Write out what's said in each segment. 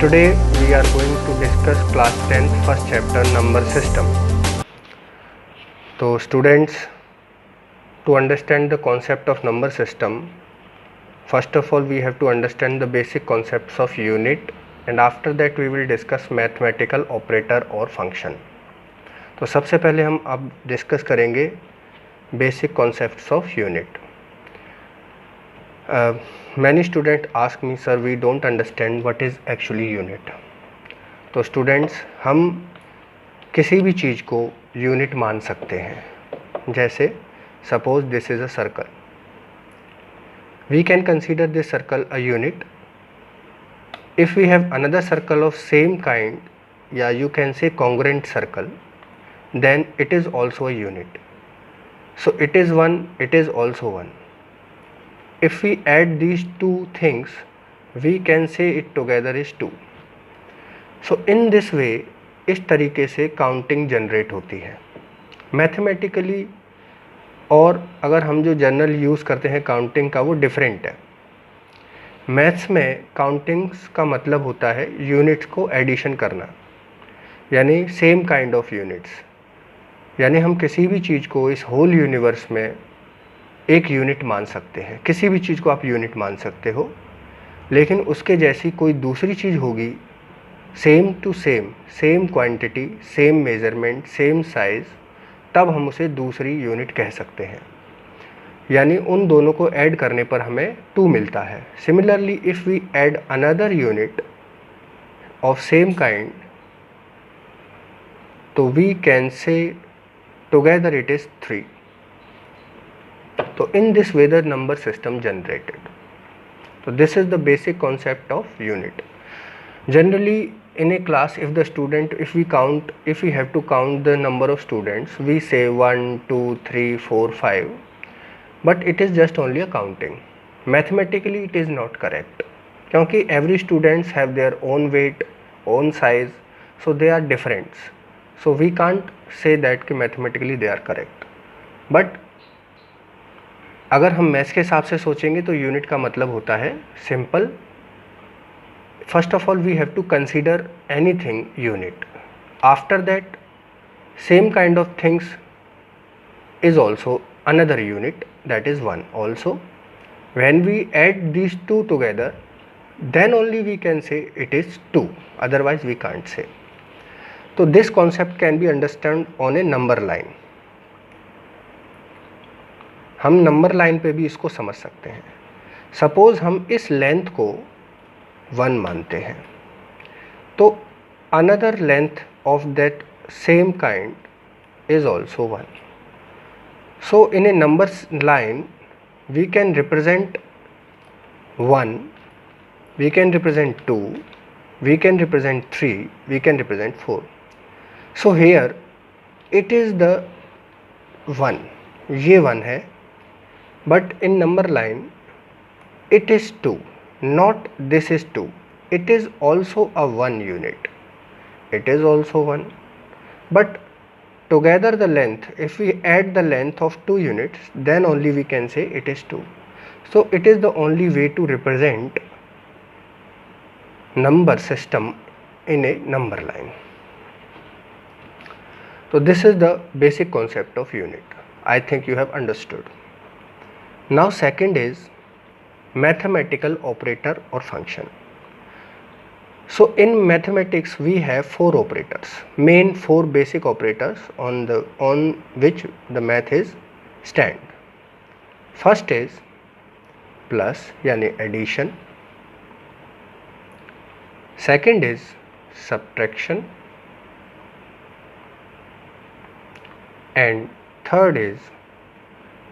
Today we are going to discuss class 10th first chapter number system. So students, to understand the concept of number system, first of all we have to understand the basic concepts of unit, and after that we will discuss mathematical operator or function. तो सबसे पहले हम अब discuss करेंगे basic concepts of unit. Many students ask me, sir, we don't understand what is actually unit. तो students, हम किसी भी चीज़ को यूनिट मान सकते हैं. जैसे suppose this is a circle, we can consider this circle a unit. If we have another circle of same kind, या you can say congruent circle, then it is also a unit. So it is one, it is also one. If we add these two things, we can say it together is 2. So in this way, इस तरीके से counting generate होती है mathematically. और अगर हम जो general use करते हैं काउंटिंग का, वो डिफरेंट है. मैथ्स में काउंटिंग्स का मतलब होता है यूनिट्स को एडिशन करना, यानी सेम काइंड ऑफ यूनिट्स. यानी हम किसी भी चीज़ को इस होल यूनिवर्स में एक यूनिट मान सकते हैं. किसी भी चीज़ को आप यूनिट मान सकते हो, लेकिन उसके जैसी कोई दूसरी चीज़ होगी, same to same, same quantity, same measurement, same size, तब हम उसे दूसरी यूनिट कह सकते हैं. यानी उन दोनों को ऐड करने पर हमें 2 मिलता है. Similarly if we add another unit of same kind, तो we can say together it is 3. So in this way the number system generated. So this is the basic concept of unit. Generally in a class, if we have to count the number of students, we say 1 2 3 4 5, but it is just only a counting. Mathematically it is not correct, क्योंकि every students have their own weight, own size, so they are different. So we can't say that कि mathematically they are correct. But अगर हम maths के हिसाब से सोचेंगे तो unit का मतलब होता है simple. First of all we have to consider anything unit. After that same kind of things is also another unit, that is 1 also. When we add these two together, then only we can say it is 2, otherwise we can't say. तो this concept can be understand on A number line. हम number line पे भी इसको समझ सकते हैं. Suppose हम इस लेंथ को 1 मानते हैं, तो another length of that same kind is also 1. So in a number line we can represent 1, we can represent 2, we can represent 3, we can represent 4. So here it is the 1, ये 1 है, but in number line it is 2, not this is 2, it is also a 1 unit, it is also 1, but together the length, if we add the length of 2 units, then only we can say it is 2. So it is the only way to represent number system in a number line. So this is the basic concept of unit. I think you have understood. Now second is mathematical operator or function. So in mathematics we have 4 operators, main 4 basic operators on which the math is stand. First is plus, यानी addition. Second is subtraction, and third is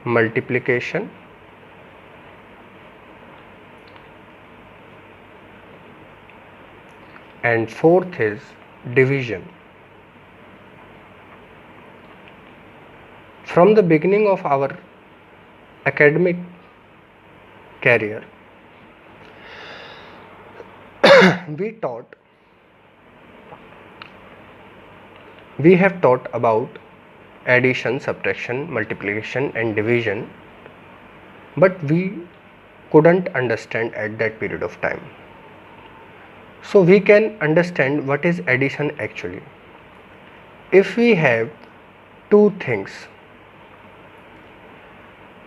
multiplication, and fourth is division. From the beginning of our academic career, we have taught about addition, subtraction, multiplication and division, but we couldn't understand at that period of time. So we can understand what is addition actually. If we have two things,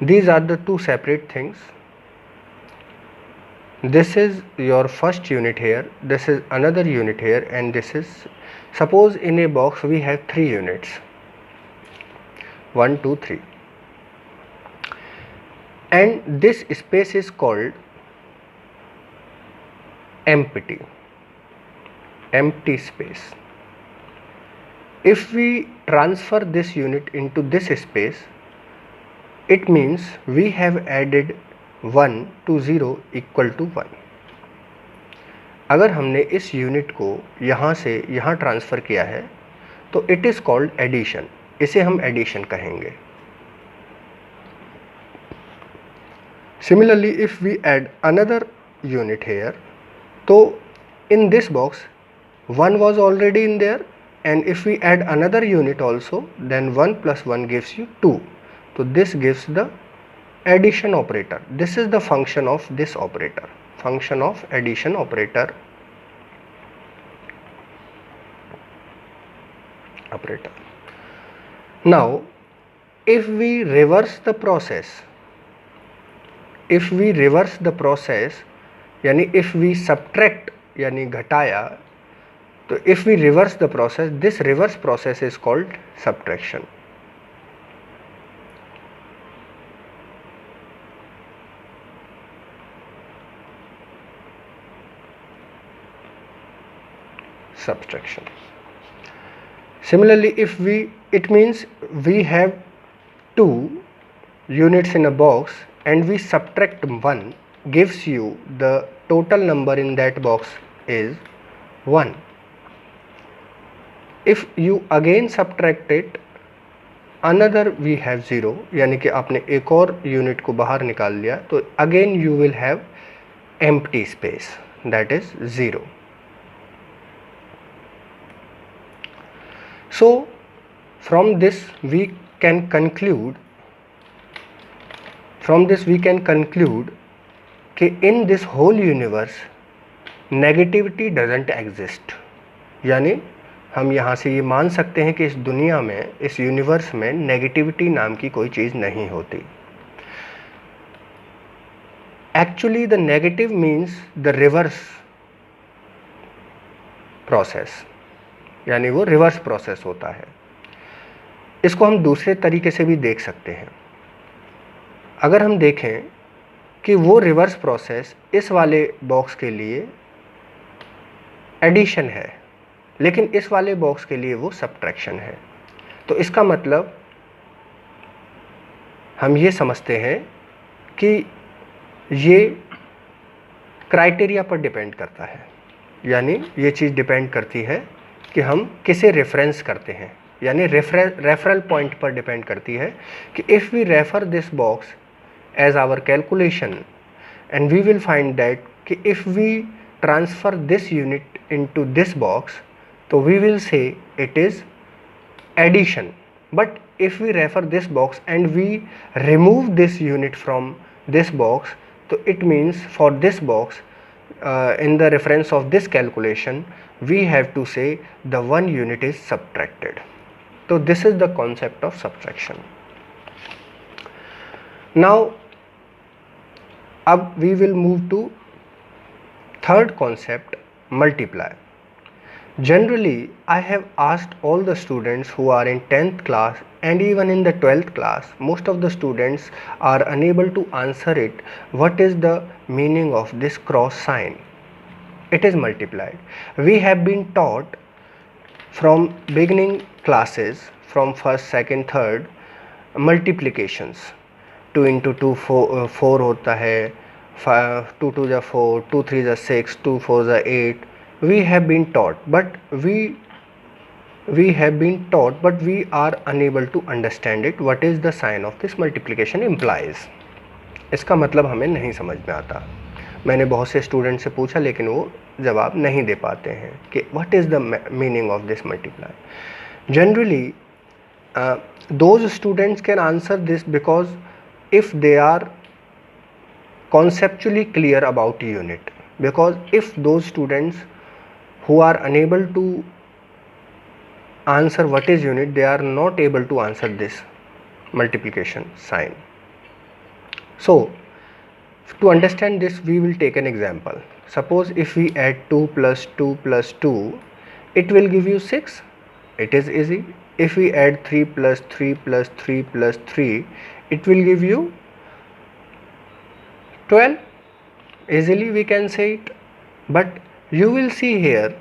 these are the two separate things. This is your first unit here, this is another unit here, and this is, suppose in a box we have 3 units, 1 2 3, and this space is called empty space. If we transfer this unit into this space, it means we have added 1 to 0 equal to 1. अगर हमने इस unit को यहाँ से यहाँ transfer किया है तो इट इज़ कॉल्ड एडिशन, इसे हम एडिशन कहेंगे. Similarly, if we add another unit here, so in this box 1 was already in there, and if we add another unit also, then 1 plus 1 gives you 2. So this gives the addition operator. This is the function of this operator, function of addition operator. Now if we reverse the process, यानी if we subtract यानी घटाया, तो if we reverse the process, this reverse process is called subtraction. Similarly, if it means we have 2 units in a box and we subtract 1, gives you the total number in that box is 1. If you again subtract it, another we have 0, यानी कि आपने एक और unit को बाहर निकाल लिया, तो again you will have empty space, that is 0. So from this we can conclude कि in this whole universe negativity doesn't exist. यानी हम यहाँ से ये मान सकते हैं कि इस दुनिया में, इस यूनिवर्स में नेगेटिविटी नाम की कोई चीज़ नहीं होती. Actually the negative means the reverse process, यानी वो रिवर्स प्रोसेस होता है. इसको हम दूसरे तरीके से भी देख सकते हैं. अगर हम देखें कि वो रिवर्स प्रोसेस इस वाले बॉक्स के लिए एडिशन है, लेकिन इस वाले बॉक्स के लिए वो सब्ट्रैक्शन है, तो इसका मतलब हम ये समझते हैं कि ये क्राइटेरिया पर डिपेंड करता है. यानी ये चीज़ डिपेंड करती है कि हम किसे रेफरेंस करते हैं, यानी रेफरल पॉइंट पर डिपेंड करती है कि if we refer this box as our calculation and we will find that कि if we transfer this unit into this box, तो we will say it is addition. But if we refer this box and we remove this unit from this box, तो it means for this box in the reference of this calculation we have to say the one unit is subtracted. So this is the concept of subtraction. Now we will move to third concept, multiply. Generally I have asked all the students who are in 10th class and even in the 12th class, most of the students are unable to answer it. What is the meaning of this cross sign? It is multiplied. We have been taught from beginning classes, from first, second, third, multiplications. 2 into 2 4 होता है, 2 2 जा 4, 2 3 जा 6, 2 4 जा 8. We have been taught, but we are unable to understand it. What is the sign of this multiplication implies? इसका मतलब हमें नहीं समझ में आता. मैंने बहुत से स्टूडेंट से पूछा लेकिन वो जवाब नहीं दे पाते हैं कि what is the meaning of this multiply. Generally those students can answer this because if they are conceptually clear about unit, because if those students who are unable to answer what is unit, they are not able to answer this multiplication sign. So to understand this, we will take an example. Suppose if we add 2 plus 2 plus 2, it will give you 6. It is easy. If we add 3 plus 3 plus 3 plus 3, it will give you 12. Easily we can say it. But you will see here,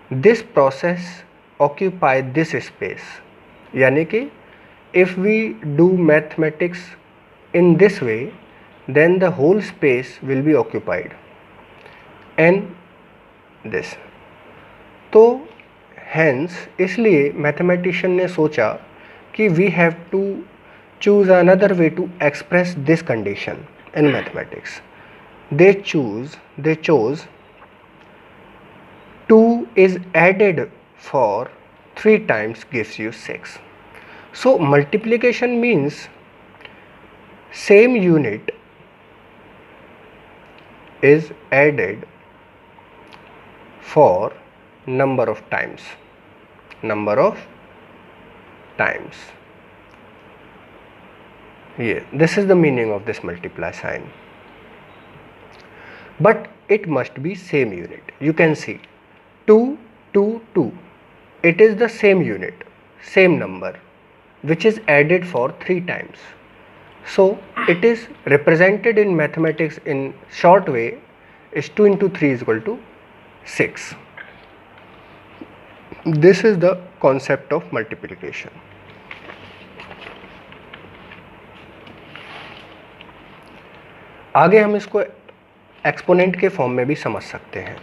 this process occupy this space. Yani ki if we do mathematics in this way, then the whole space will be occupied and this. तो hence इसलिए mathematician ने सोचा कि we have to choose another way to express this condition in mathematics. They chose 2 is added for 3 times gives you 6. So multiplication means same unit is added for number of times. Yeah, this is the meaning of this multiply sign. But it must be same unit. You can see 2, 2, 2. It is the same unit, same number, which is added for 3 times. So it is represented in mathematics in short way is 2 into 3 is equal to 6. This is the concept of multiplication. आगे हम इसको exponent के form में भी समझ सकते हैं.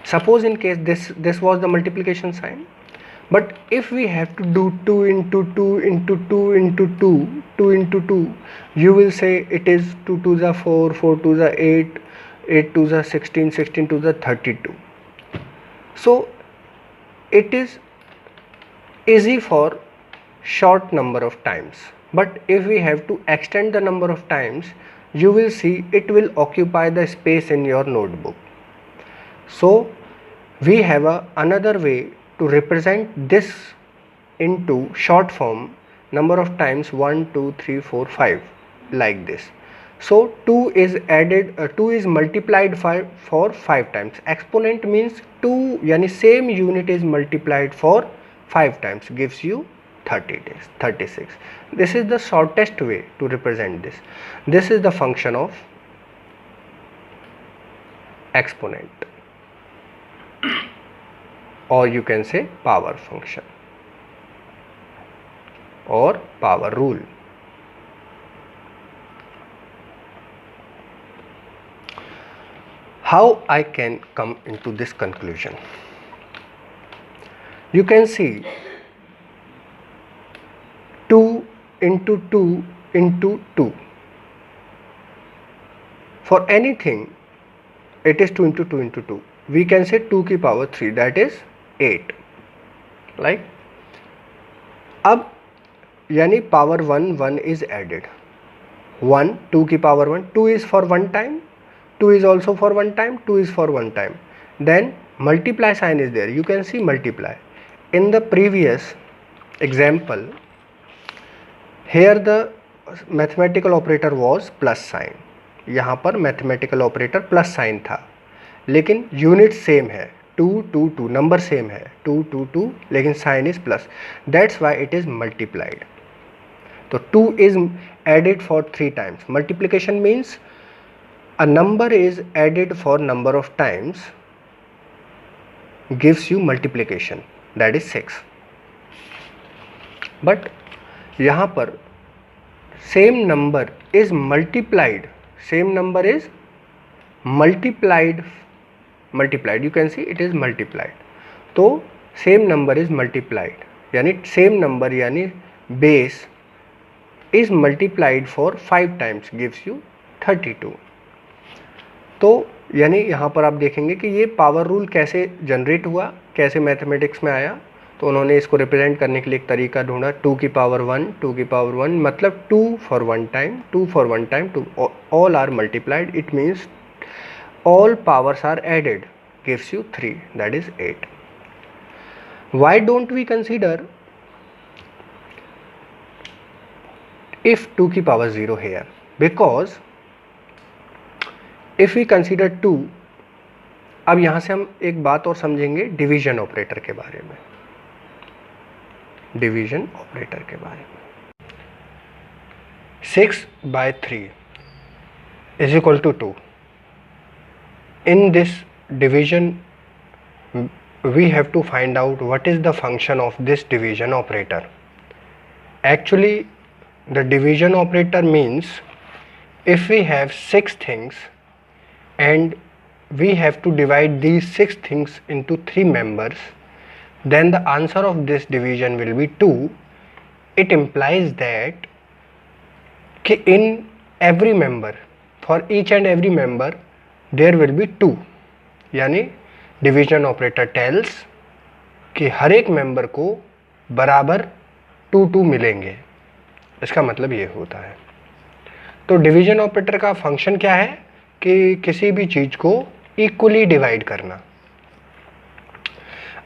Suppose in case this was the multiplication sign, but if we have to do 2 into 2 into 2 into 2, 2 into 2, you will say it is 2 to the 4, 4 to the 8, 8 to the 16, 16 to the 32. So it is easy for short number of times, but if we have to extend the number of times, you will see it will occupy the space in your notebook. So we have another way to represent this into short form number of times 1, 2, 3, 4, 5 like this. So 2 is added, 2 is multiplied for 5 times. Exponent means 2 yani same unit is multiplied for 5 times gives you 36. This is the shortest way to represent this. This is the function of exponent, or you can say power function or power rule. How I can come into this conclusion? You can see 2 into 2 into 2. For anything, it is 2 into 2 into 2. We can say 2 की power 3, that is 8. Like, अब यानी power 1 is added. 1, 2 की power 1, 2 is for 1 time, 2 is also for 1 time, 2 is for 1 time. Then multiply sign is there. You can see multiply. In the previous example, here the mathematical operator was plus sign. यहाँ पर mathematical operator plus sign था, लेकिन unit same है, 2 2 2 number same है, 2 2 2, लेकिन sign is plus. That's why it is multiplied. तो 2 is added for 3 times. Multiplication means a number is added for number of times gives you multiplication, that is 6. But यहाँ पर same number is multiplied. Same number is multiplied. You can see it is multiplied. तो same number is multiplied. यानी same number यानी base is multiplied for 5 times gives you 32. तो यानी यहाँ पर आप देखेंगे कि ये पावर रूल कैसे जनरेट हुआ, कैसे मैथमेटिक्स में आया. तो उन्होंने इसको रिप्रेजेंट करने के लिए एक तरीका ढूंढा. 2 की पावर 1, 2 की पावर 1 मतलब 2 for 1 time, 2 for 1 time, 2 all are multiplied. It means all powers are added. gives you 3, that is 8. Why don't we consider if 2 की power 0 here? Because if we consider 2, अब यहाँ से हम एक बात और समझेंगे डिवीजन ऑपरेटर के बारे में, डिवीजन ऑपरेटर के बारे में। 6/3 is equal to 2. In this division we have to find out what is the function of this division operator. Actually the division operator means if we have 6 things and we have to divide these 6 things into 3 members, then the answer of this division will be 2. It implies that in every member, for each and every member there will be 2. यानी division operator tales कि हर एक member को बराबर 2 मिलेंगे, इसका मतलब ये होता है। तो डिवीजन ऑपरेटर का फंक्शन क्या है कि किसी भी चीज़ को इक्वली डिवाइड करना।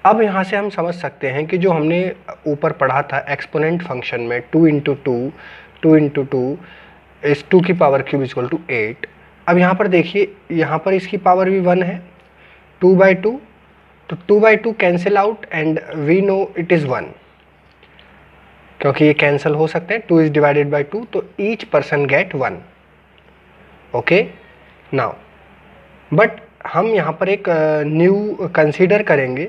अब यहाँ से हम समझ सकते हैं कि जो हमने ऊपर पढ़ा था एक्सपोनेंट फंक्शन में 2 × 2 2 × 2 इस 2 की पावर क्यूब इक्वल टू 8। अब यहाँ पर देखिए, यहाँ पर इसकी पावर भी 1 है, 2/2, तो 2/2 cancel out and we know it is 1, क्योंकि ये कैंसिल हो सकते हैं। 2 इज डिवाइडेड बाई 2, तो each person get 1। Okay now, but हम यहाँ पर एक न्यू कंसीडर करेंगे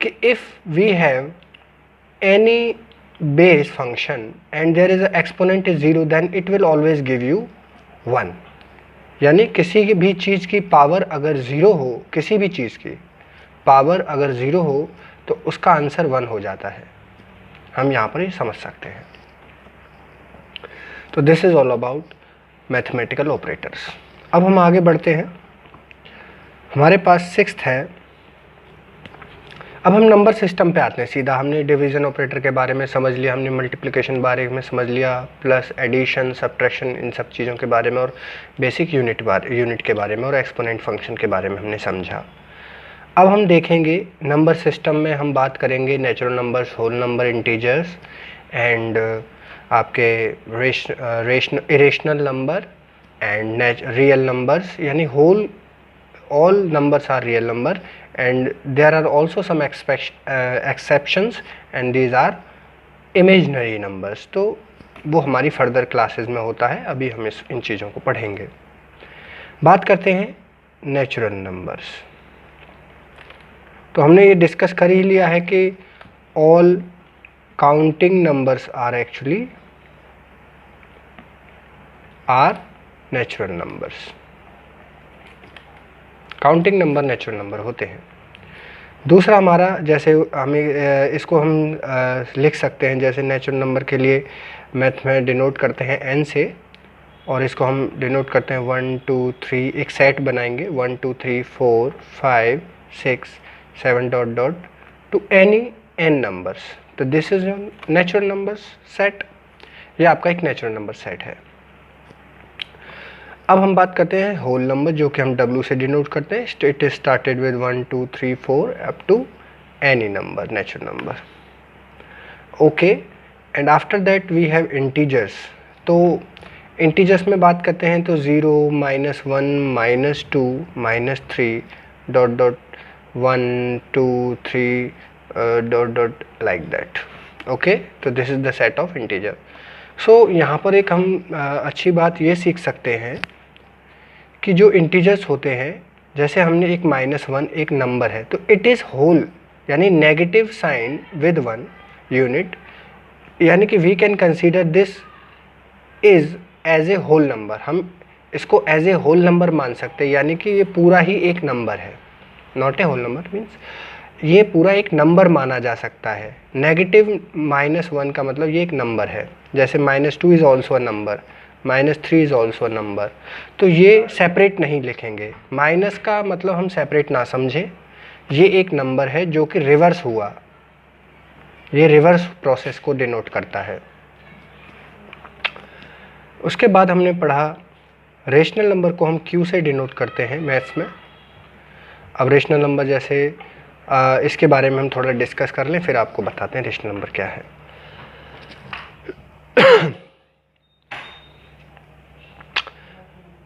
कि if we have any base function and there is exponent is 0, then it will always give you 1। यानी किसी की भी चीज़ की पावर अगर 0 हो, किसी भी चीज़ की पावर अगर 0 हो तो उसका आंसर 1 हो जाता है। हम यहाँ पर ये समझ सकते हैं। तो this is all about mathematical operators. अब हम आगे बढ़ते हैं। हमारे पास 6th है। अब हम नंबर सिस्टम पे आते हैं सीधा। हमने डिवीज़न ऑपरेटर के बारे में समझ लिया, हमने मल्टीप्लिकेशन बारे में समझ लिया, प्लस एडिशन, सब्ट्रैक्शन, इन सब चीज़ों के बारे में, और बेसिक यूनिट के बारे में, और एक्सपोनेंट फंक्शन के बारे में हमने समझा। अब हम देखेंगे नंबर सिस्टम में हम बात करेंगे natural numbers, whole number, integers and आपके irrational number and real numbers. यानी all numbers are real number and there are also some exceptions and these are imaginary numbers। तो वो हमारी फर्दर क्लासेस में होता है, अभी हम इन चीज़ों को पढ़ेंगे। बात करते हैं नेचुरल नंबर्स। तो हमने ये डिस्कस कर ही लिया है कि all counting numbers are actually natural numbers। Counting number natural number होते हैं। दूसरा हमारा, जैसे हमें इसको हम लिख सकते हैं, जैसे नेचुरल नंबर के लिए मैथ में डिनोट करते हैं n से, और इसको हम डिनोट करते हैं 1 2 3, एक सेट बनाएंगे 1 2 3 4 5 6 7 dot dot to any n numbers. तो this is natural numbers set, ये आपका एक नेचुरल नंबर सेट है। अब हम बात करते हैं होल नंबर, जो कि हम W से डिनोट करते हैं। It is started with 1 2 3 4 up to any number, natural number. Okay, and after that we have integers. तो इंटीजर्स में बात करते हैं तो 0 -1 -2 -3 dot dot 1 2 3 dot dot like that. Okay, तो this is the set of integer. So यहाँ पर एक हम अच्छी बात ये सीख सकते हैं कि जो इंटीजर्स होते हैं, जैसे हमने एक -1 एक नंबर है, तो इट इज़ होल, यानी नेगेटिव साइन विद 1 यूनिट, यानी कि we can consider this is as a whole number. हम इसको एज ए होल नंबर मान सकते हैं, यानी कि ये पूरा ही एक नंबर है। Not a whole number means ये पूरा एक नंबर माना जा सकता है। नेगेटिव -1 का मतलब ये एक नंबर है। जैसे -2 is also a number, -3 is also a number. तो ये सेपरेट नहीं लिखेंगे। माइनस का मतलब हम सेपरेट ना समझें, ये एक नंबर है जो कि रिवर्स हुआ, ये रिवर्स प्रोसेस को डिनोट करता है। उसके बाद हमने पढ़ा रेशनल नंबर को हम Q से डिनोट करते हैं मैथ्स में। अब रेशनल नंबर जैसे इसके बारे में हम थोड़ा डिस्कस कर लें, फिर आपको बताते हैं रेशनल नंबर क्या है।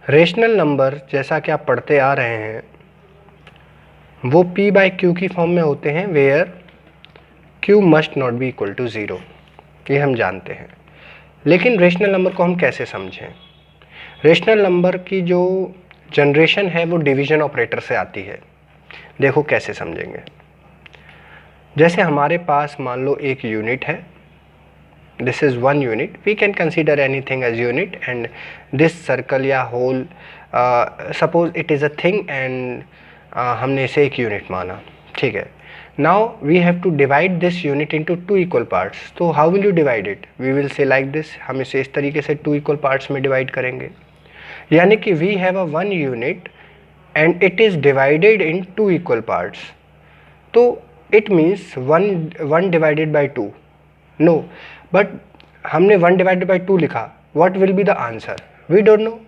रेशनल नंबर जैसा कि आप पढ़ते आ रहे हैं वो p बाई क्यू की फॉर्म में होते हैं, where q must not be equal to 0, ये हम जानते हैं। लेकिन रेशनल नंबर को हम कैसे समझें? रेशनल नंबर की जो जनरेशन है वो डिवीजन ऑपरेटर से आती है। देखो कैसे समझेंगे। जैसे हमारे पास मान लो एक यूनिट है, this is one unit, we can consider anything as unit, and this circle या hole, suppose it is a thing and हमने इसे एक यूनिट माना, ठीक है। Now we have to divide this unit into two equal parts. तो how will you divide it? We will say like this, हम इसे इस तरीके से टू इक्वल पार्ट्स में डिवाइड करेंगे। यानी कि we have a one unit and it is divided in two equal parts. तो it means one divided by two, no, but हमने वन डिवाइडेड बाई टू लिखा, what will be the answer? We don't know.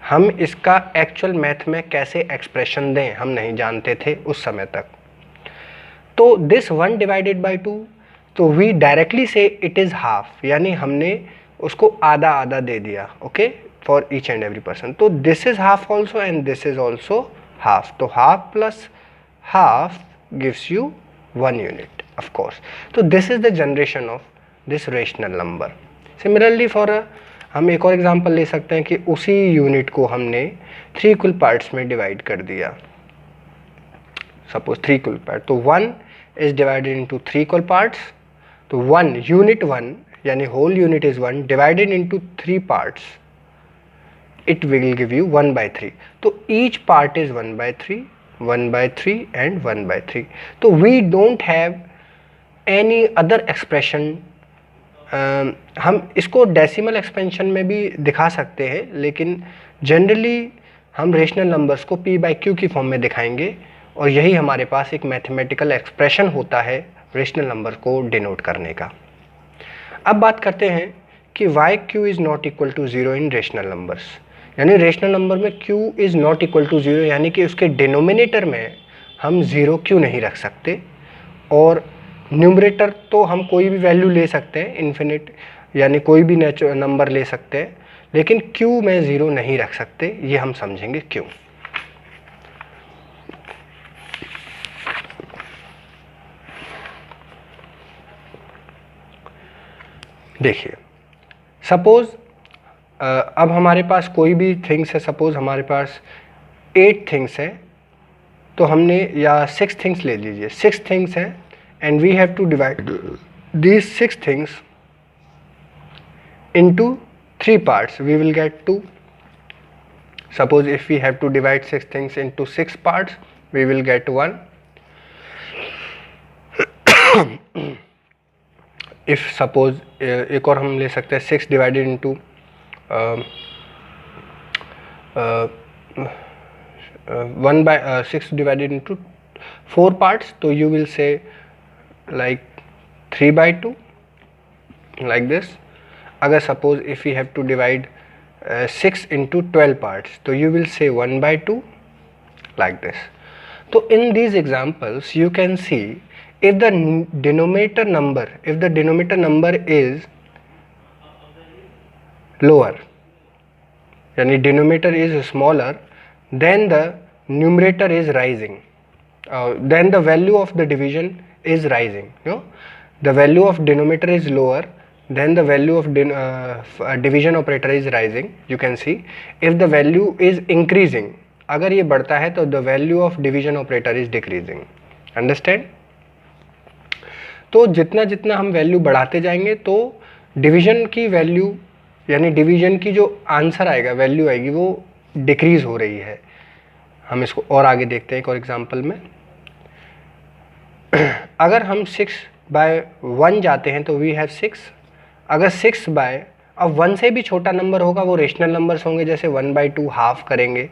हम इसका actual math में कैसे expression दें हम नहीं जानते थे उस समय तक। तो this one divided by two, तो we directly say it is half, यानी हमने उसको आधा आधा दे दिया, okay, for each and every person. तो this is half also and this is also half, तो half plus half gives you one unit, of course. तो this is the generation of this rational number. Similarly for हम एक और example ले सकते हैं कि उसी यूनिट को हमने थ्री इक्वल पार्ट्स में डिवाइड कर दिया, सपोज थ्री इक्वल पार्ट, तो one is divided into three equal parts. तो वन यूनिट वन यानी whole unit is one divided into three parts, it will give you 1 by 3. तो each part is 1 by 3, 1 by 3 and 1 by 3. तो we don't have any other expression. हम इसको decimal expansion में भी दिखा सकते हैं, लेकिन जनरली हम रेशनल नंबर्स को p बाई क्यू की फॉर्म में दिखाएंगे, और यही हमारे पास एक मैथमेटिकल एक्सप्रेशन होता है रेशनल नंबर को डिनोट करने का। अब बात करते हैं कि why q is not equal to zero in rational numbers. यानी रेशनल नंबर में q is not equal to zero, यानी कि उसके डिनोमिनेटर में हम ज़ीरो क्यों नहीं रख सकते, और न्यूमरेटर तो हम कोई भी वैल्यू ले सकते हैं, इन्फिनिट, यानी कोई भी नेचुरल नंबर ले सकते हैं, लेकिन q में ज़ीरो नहीं रख सकते। ये हम समझेंगे क्यों। देखिए, सपोज़ अब हमारे पास कोई भी थिंग्स है, सपोज़ हमारे पास 8 थिंग्स है, तो हमने, या 6 थिंग्स ले लीजिए, 6 थिंग्स हैं and we have to divide these 6 things into 3 parts, we will get 2. Suppose if we have to divide 6 things into 6 parts, we will get 1. If suppose एक और हम ले सकते हैं 6 divided into 1 by 6 divided into 4 parts, तो you will say like 3 by 2, like this. अगर suppose if we have to divide 6 into 12 parts, तो you will say 1 by 2, like this. So in these examples you can see if the denominator number is lower, yani denominator is smaller, then the numerator is rising, then the value of the division is rising. The value of denominator is lower, then the value of division operator is rising. You can see if the value is increasing, अगर ये बढ़ता है तो the value of division operator is decreasing. Understand? तो जितना जितना हम value बढ़ाते जाएंगे तो डिवीजन की वैल्यू, यानी डिवीजन की जो आंसर आएगा, वैल्यू आएगी, वो डिक्रीज हो रही है। हम इसको और आगे देखते हैं एक और एग्जांपल में। अगर हम 6/1 जाते हैं तो वी हैव 6. अगर 6/, अब 1 से भी छोटा नंबर होगा वो रेशनल नंबर्स होंगे, जैसे 1/2 हाफ करेंगे,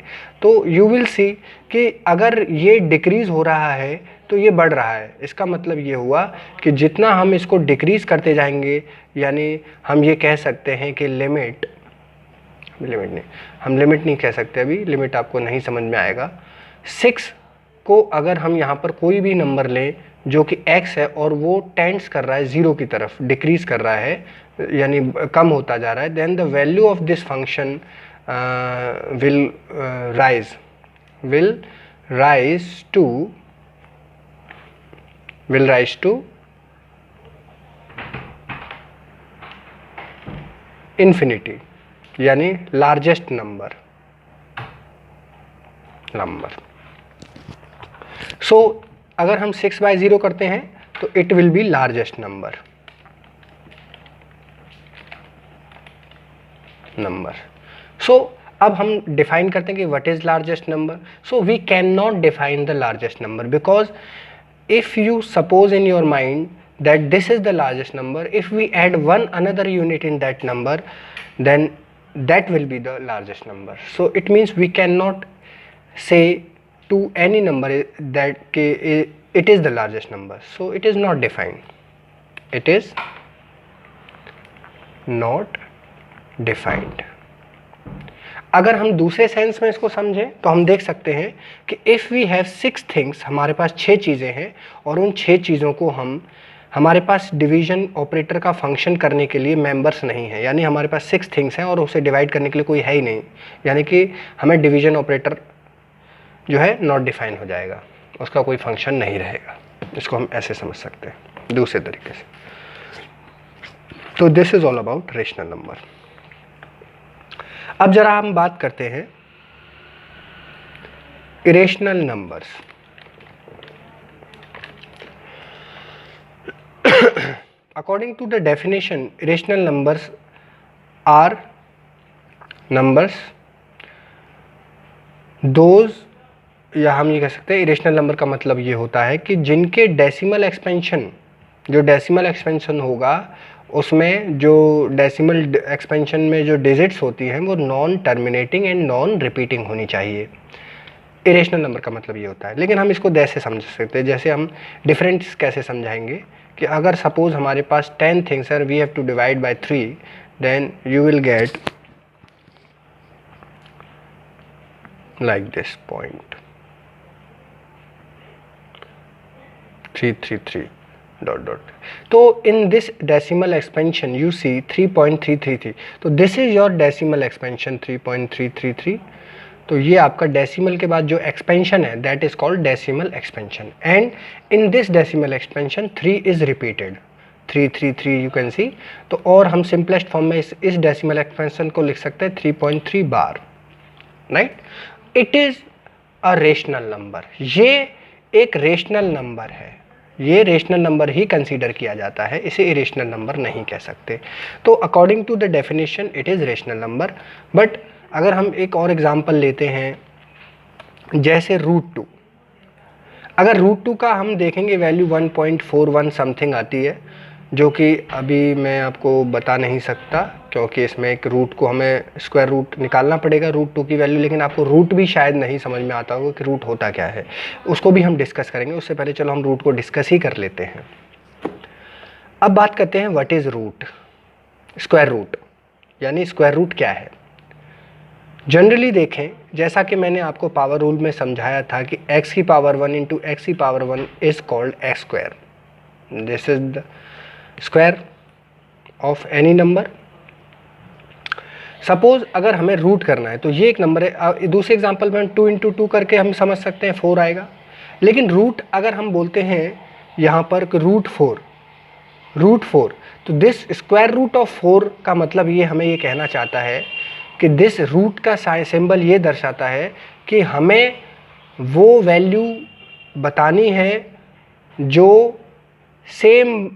तो यू विल सी कि अगर ये डिक्रीज हो रहा है तो ये बढ़ रहा है। इसका मतलब ये हुआ कि जितना हम इसको डिक्रीज करते जाएंगे, यानी हम ये कह सकते हैं कि लिमिट नहीं कह सकते, अभी लिमिट आपको नहीं समझ में आएगा। 6 को अगर हम यहाँ पर कोई भी नंबर लें जो कि x है और वो टेंड्स कर रहा है 0 की तरफ, डिक्रीज कर रहा है यानी कम होता जा रहा है, then the value of this function will rise to infinity, यानी लार्जेस्ट नंबर। सो अगर हम 6/0 करते हैं तो it will be largest number. So अब हम डिफाइन करते हैं कि what is largest number. So we can not define the largest number because if you suppose in your mind that this is the largest number, if we add one another unit in that number, then that will be the largest number. So it means we cannot say to any number that it is the largest number. So it is not defined. It is not defined. अगर हम दूसरे sense में इसको समझें तो हम देख सकते हैं कि इफ़ वी हैव 6 थिंग्स, हमारे पास 6 चीज़ें हैं और उन 6 चीज़ों को हमारे पास डिवीजन ऑपरेटर का फंक्शन करने के लिए मेंबर्स नहीं है, यानी हमारे पास 6 थिंग्स हैं और उसे डिवाइड करने के लिए कोई है ही नहीं, यानी कि हमें डिवीजन ऑपरेटर जो है नॉट डिफाइन हो जाएगा, उसका कोई फंक्शन नहीं रहेगा। इसको हम ऐसे समझ सकते हैं दूसरे तरीके से। तो this is all about rational number. अब जरा हम बात करते हैं irrational numbers. According to the definition, irrational numbers are numbers those, या हम ये कह सकते हैं इरेशनल नंबर का मतलब ये होता है कि जिनके डेसिमल एक्सपेंशन, जो डेसिमल एक्सपेंशन होगा उसमें जो डेसिमल एक्सपेंशन में जो डिजिट्स होती हैं वो non terminating and non repeating होनी चाहिए। इरेशनल नंबर का मतलब ये होता है। लेकिन हम इसको ऐसे समझ सकते हैं, जैसे हम डिफरेंस कैसे समझाएंगे कि अगर सपोज हमारे पास 10 थिंग्स हैं, we have to divide by 3, then you will get like this point 333 ... तो in this decimal expansion you see 3.333, तो this is your decimal expansion 3.333। तो ये आपका डेसिमल के बाद जो एक्सपेंशन है that is called decimal expansion, and in this decimal expansion 3 is repeated, 333 you can see. तो और हम सिंपलेस्ट फॉर्म में इस डेसिमल एक्सपेंशन को लिख सकते हैं 3.3 बार, right. It is a rational number, ये एक रेशनल नंबर है, ये रेशनल नंबर ही कंसीडर किया जाता है, इसे इरेशनल नंबर नहीं कह सकते। तो according to the definition it is rational number. But अगर हम एक और एग्जांपल लेते हैं जैसे √2, अगर √2 का हम देखेंगे वैल्यू 1.41 समथिंग आती है, जो कि अभी मैं आपको बता नहीं सकता क्योंकि इसमें एक रूट को हमें स्क्वायर रूट निकालना पड़ेगा √2 की वैल्यू, लेकिन आपको रूट भी शायद नहीं समझ में आता होगा कि रूट होता क्या है, उसको भी हम डिस्कस करेंगे। उससे पहले चलो हम रूट को डिस्कस ही कर लेते हैं। अब बात करते हैं what is root, square root, यानी स्क्वायर रूट क्या है। जनरली देखें, जैसा कि मैंने आपको पावर रूल में समझाया था कि x की पावर 1 इंटू एक्स की power 1 is called x square, this is the square of any number. Suppose अगर हमें रूट करना है तो ये एक नंबर है, दूसरे एग्जांपल में 2 इंटू 2 करके हम समझ सकते हैं 4 आएगा। लेकिन रूट अगर हम बोलते हैं यहाँ पर √4, तो दिस स्क्वायर रूट ऑफ 4 का मतलब ये हमें ये कहना चाहता है कि दिस रूट का सिंबल ये दर्शाता है कि हमें वो वैल्यू बतानी है जो सेम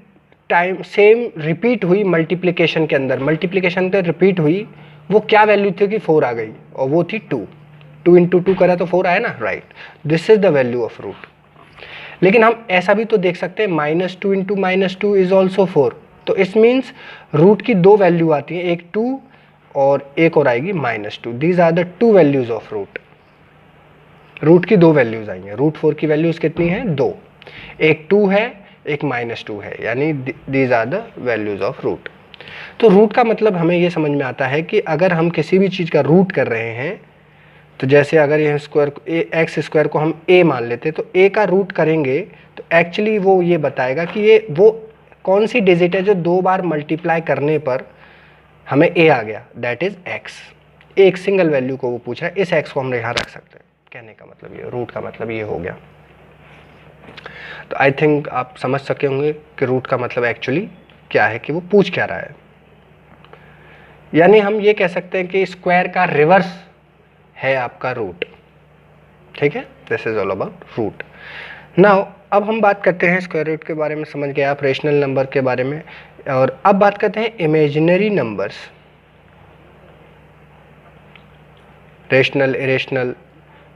रिपीट हुई मल्टीप्लिकेशन के अंदर, मल्टीप्लिकेशन तो रिपीट हुई, वो क्या वैल्यू थी कि 4 आ गई और वो थी 2 इंटू 2 करा तो 4 आया ना, right. This is the value of root. लेकिन हम ऐसा भी तो देख सकते हैं -2 इंटू -2 इज ऑल्सो 4, तो इस मीन्स रूट की 2 वैल्यू आती हैं, एक 2 और एक और आएगी -2। These are the 2 values of root. Root की 2 वैल्यूज आई हैं, √4 की वैल्यूज कितनी हैं 2, एक 2 है एक -2 है, यानी these are the values of root. तो रूट का मतलब हमें ये समझ में आता है कि अगर हम किसी भी चीज़ का रूट कर रहे हैं तो जैसे अगर ये स्क्वायर एक्स स्क्वायर को हम ए मान लेते तो ए का रूट करेंगे तो एक्चुअली वो ये बताएगा कि ये वो कौन सी डिजिट है जो 2 बार मल्टीप्लाई करने पर हमें ए आ गया, दैट इज एक्स। एक सिंगल वैल्यू को वो पूछा है, इस एक्स को हम यहाँ रख सकते हैं। कहने का मतलब ये, रूट का मतलब ये हो गया। तो आई थिंक आप समझ सके होंगे कि रूट का मतलब एक्चुअली क्या है, कि वो पूछ क्या रहा है। यानी हम ये कह सकते हैं कि स्क्वायर का रिवर्स है आपका रूट। ठीक है, this is all about root. Now अब हम बात करते हैं स्क्वायर रूट के बारे में, समझ गए आप रेशनल नंबर के बारे में। और अब बात करते हैं इमेजिनरी नंबर्स, रेशनल, इरेशनल।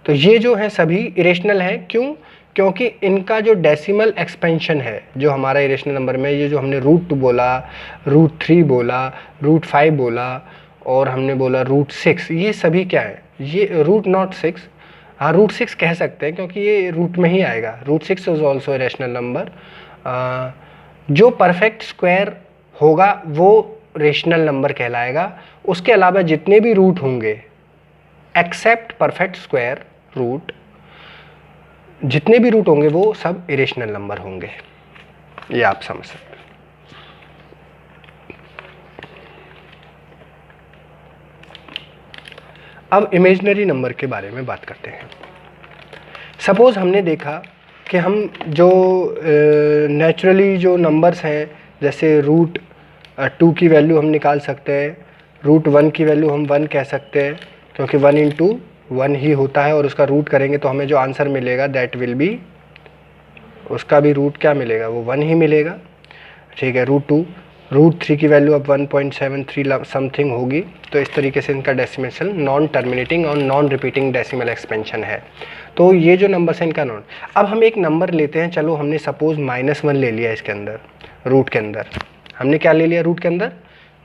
तो ये जो है सभी इरेशनल हैं, क्यों? क्योंकि इनका जो डेसिमल एक्सपेंशन है, जो हमारा इरेशनल नंबर में ये जो हमने √2 बोला, √3 बोला, √5 बोला और हमने बोला √6, ये सभी क्या है? ये √6, हाँ √6 कह सकते हैं क्योंकि ये रूट में ही आएगा। √6 इज ऑल्सो रेशनल नंबर। जो परफेक्ट स्क्वायर होगा वो रेशनल नंबर कहलाएगा। उसके अलावा जितने भी रूट होंगे एक्सेप्ट परफेक्ट स्क्वायर रूट, जितने भी रूट होंगे वो सब इरेशनल नंबर होंगे। ये आप समझ सकते हैं। अब इमेजिनरी नंबर के बारे में बात करते हैं। सपोज हमने देखा कि हम जो नेचुरली जो नंबर्स हैं, जैसे √2 की वैल्यू हम निकाल सकते हैं, √1 की वैल्यू हम 1 कह सकते हैं क्योंकि 1 × 1 ही होता है, और उसका रूट करेंगे तो हमें जो आंसर मिलेगा दैट विल बी, उसका भी रूट क्या मिलेगा? वो 1 ही मिलेगा। ठीक है, √2, √3 की वैल्यू अब 1.73 समथिंग होगी। तो इस तरीके से इनका डेसिमेशन नॉन टर्मिनेटिंग और नॉन रिपीटिंग डेसिमल एक्सपेंशन है। तो ये जो नंबर है इनका नॉन। अब हम एक नंबर लेते हैं, चलो हमने सपोज -1 ले लिया इसके अंदर, रूट के अंदर हमने क्या ले लिया? रूट के अंदर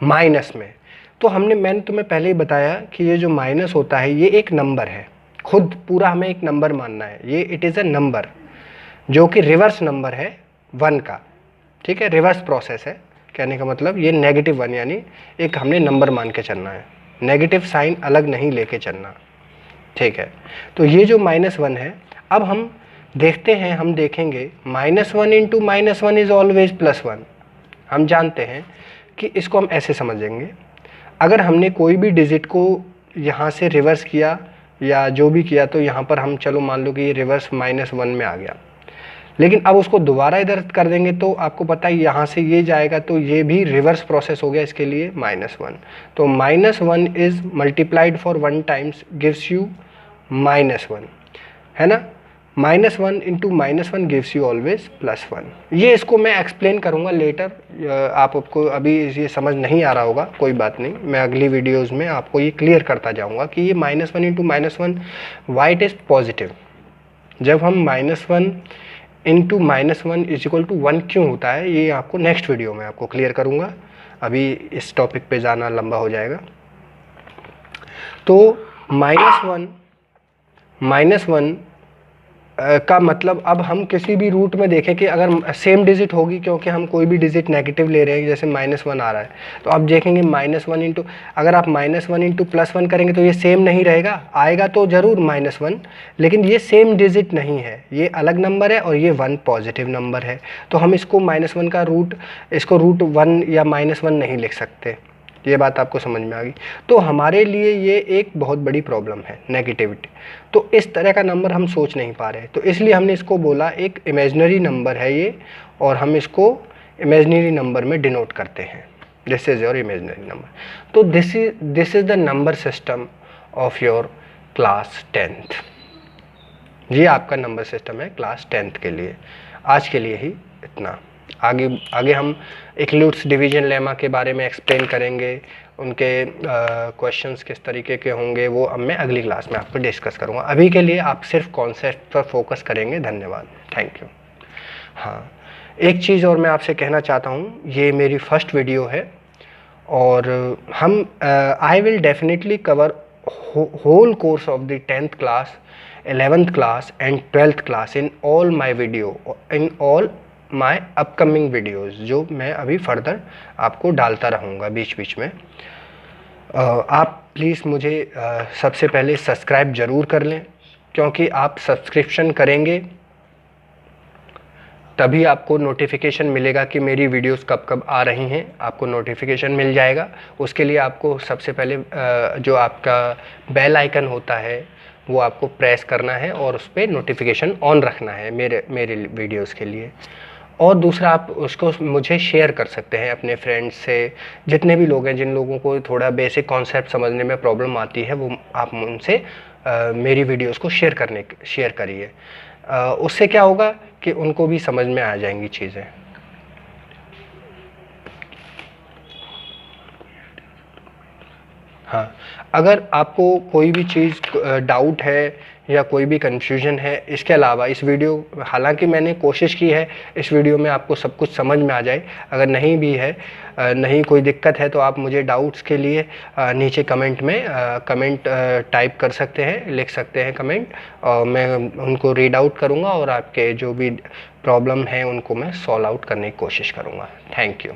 माइनस में। तो मैंने तुम्हें पहले ही बताया कि ये जो माइनस होता है ये एक नंबर है, खुद पूरा हमें एक नंबर मानना है। ये इट इज़ अ नंबर जो कि रिवर्स नंबर है 1 का। ठीक है, रिवर्स प्रोसेस है। कहने का मतलब ये -1 यानी एक हमने नंबर मान के चलना है, नेगेटिव साइन अलग नहीं लेके चलना। ठीक है, तो ये जो -1 है, अब हम देखते हैं, हम देखेंगे -1 × -1 इज ऑलवेज +1। हम जानते हैं कि इसको हम ऐसे समझेंगे, अगर हमने कोई भी डिजिट को यहाँ से रिवर्स किया या जो भी किया तो यहाँ पर हम चलो मान लो कि ये रिवर्स -1 में आ गया, लेकिन अब उसको दोबारा इधर कर देंगे तो आपको पता है यहाँ से ये जाएगा तो ये भी रिवर्स प्रोसेस हो गया इसके लिए -1। तो -1 is multiplied for 1 times gives you -1, है ना। -1 × -1 गिव्स यू ऑलवेज +1। ये इसको मैं एक्सप्लेन करूँगा लेटर, आपको अभी ये समझ नहीं आ रहा होगा, कोई बात नहीं, मैं अगली वीडियोज़ में आपको ये क्लियर करता जाऊँगा कि ये -1 × -1 वाई इट इज़ पॉजिटिव। जब हम -1 × -1 = 1 क्यों होता है, ये आपको नेक्स्ट वीडियो में आपको क्लियर करूँगा, अभी इस टॉपिक पे जाना लंबा हो जाएगा। तो -1 का मतलब अब हम किसी भी रूट में देखें कि अगर सेम डिजिट होगी, क्योंकि हम कोई भी डिजिट नेगेटिव ले रहे हैं, जैसे -1 आ रहा है तो आप देखेंगे -1 अगर आप -1 × +1 करेंगे तो ये सेम नहीं रहेगा, आएगा तो ज़रूर -1, लेकिन ये सेम डिजिट नहीं है, ये अलग नंबर है और ये 1 पॉजिटिव नंबर है। तो हम इसको -1 का रूट, इसको √1 या -1 नहीं लिख सकते। ये बात आपको समझ में आ गई। तो हमारे लिए ये एक बहुत बड़ी प्रॉब्लम है, नेगेटिविटी। तो इस तरह का नंबर हम सोच नहीं पा रहे, तो इसलिए हमने इसको बोला एक इमेजिनरी नंबर है ये, और हम इसको इमेजिनरी नंबर में डिनोट करते हैं, this is your imaginary number. तो this is the number system of your class 10th। ये आपका नंबर सिस्टम है क्लास 10th के लिए। आज के लिए ही इतना। आगे हम इक्लूड्स डिवीजन लेमा के बारे में एक्सप्लेन करेंगे, उनके क्वेश्चंस किस तरीके के होंगे वो अब मैं अगली क्लास में आपको डिस्कस करूंगा। अभी के लिए आप सिर्फ कॉन्सेप्ट पर फोकस करेंगे। धन्यवाद, थैंक यू। हाँ, एक चीज़ और मैं आपसे कहना चाहता हूँ, ये मेरी फर्स्ट वीडियो है और हम I will definitely cover whole course of the 10th class, 11th class and 12th class in all my video, in all my upcoming videos, जो मैं अभी फर्दर आपको डालता रहूँगा बीच बीच में। आप प्लीज़ मुझे सबसे पहले सब्सक्राइब ज़रूर कर लें, क्योंकि आप सब्सक्रिप्शन करेंगे तभी आपको नोटिफिकेशन मिलेगा कि मेरी वीडियोस कब कब आ रही हैं, आपको नोटिफिकेशन मिल जाएगा। उसके लिए आपको सबसे पहले जो आपका बेल आइकन होता है वो आपको प्रेस करना है और उस पर नोटिफिकेशन ऑन रखना है मेरे वीडियोस के लिए। और दूसरा, आप उसको मुझे शेयर कर सकते हैं अपने फ्रेंड्स से, जितने भी लोग हैं जिन लोगों को थोड़ा बेसिक कॉन्सेप्ट समझने में प्रॉब्लम आती है, वो आप उनसे मेरी वीडियोस को शेयर करिए। उससे क्या होगा कि उनको भी समझ में आ जाएंगी चीज़ें। हाँ, अगर आपको कोई भी चीज़ डाउट है या कोई भी कन्फ्यूजन है, इसके अलावा इस वीडियो, हालांकि मैंने कोशिश की है इस वीडियो में आपको सब कुछ समझ में आ जाए, अगर नहीं भी है, नहीं कोई दिक्कत है, तो आप मुझे डाउट्स के लिए नीचे कमेंट में कमेंट टाइप कर सकते हैं, लिख सकते हैं कमेंट, और मैं उनको रीड आउट करूँगा और आपके जो भी प्रॉब्लम है उनको मैं सॉल्व आउट करने की कोशिश करूँगा। Thank you.